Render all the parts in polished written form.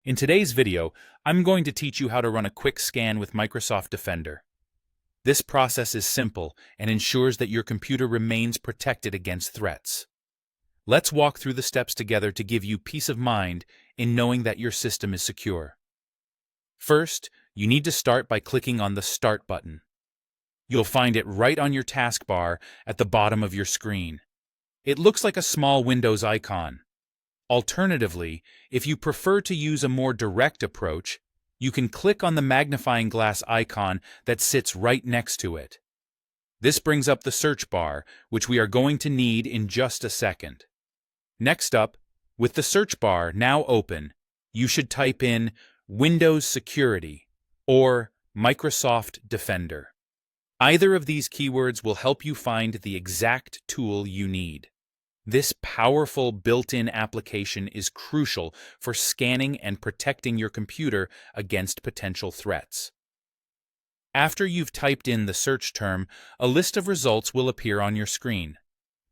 In today's video, I'm going to teach you how to run a quick scan with Microsoft Defender. This process is simple and ensures that your computer remains protected against threats. Let's walk through the steps together to give you peace of mind in knowing that your system is secure. First, you need to start by clicking on the Start button. You'll find it right on your taskbar at the bottom of your screen. It looks like a small Windows icon. Alternatively, if you prefer to use a more direct approach, you can click on the magnifying glass icon that sits right next to it. This brings up the search bar, which we are going to need in just a second. Next up, with the search bar now open, you should type in Windows Security or Microsoft Defender. Either of these keywords will help you find the exact tool you need. This powerful built-in application is crucial for scanning and protecting your computer against potential threats. After you've typed in the search term, a list of results will appear on your screen.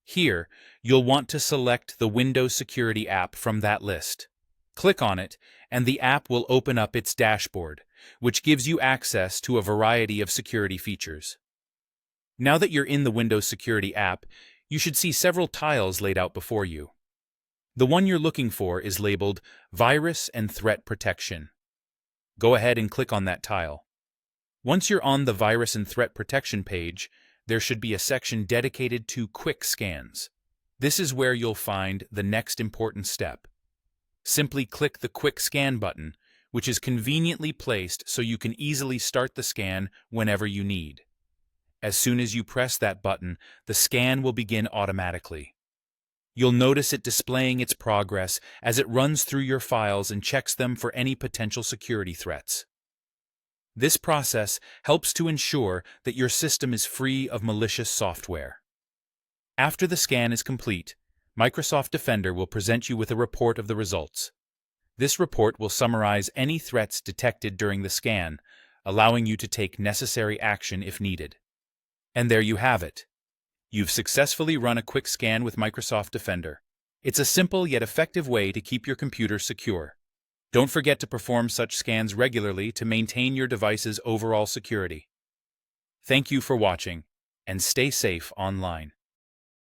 Here, you'll want to select the Windows Security app from that list. Click on it, and the app will open up its dashboard, which gives you access to a variety of security features. Now that you're in the Windows Security app, you should see several tiles laid out before you. The one you're looking for is labeled Virus and Threat Protection. Go ahead and click on that tile. Once you're on the Virus and Threat Protection page, there should be a section dedicated to quick scans. This is where you'll find the next important step. Simply click the Quick Scan button, which is conveniently placed so you can easily start the scan whenever you need. As soon as you press that button, the scan will begin automatically. You'll notice it displaying its progress as it runs through your files and checks them for any potential security threats. This process helps to ensure that your system is free of malicious software. After the scan is complete, Microsoft Defender will present you with a report of the results. This report will summarize any threats detected during the scan, allowing you to take necessary action if needed. And there you have it. You've successfully run a quick scan with Microsoft Defender. It's a simple yet effective way to keep your computer secure. Don't forget to perform such scans regularly to maintain your device's overall security. Thank you for watching, and stay safe online.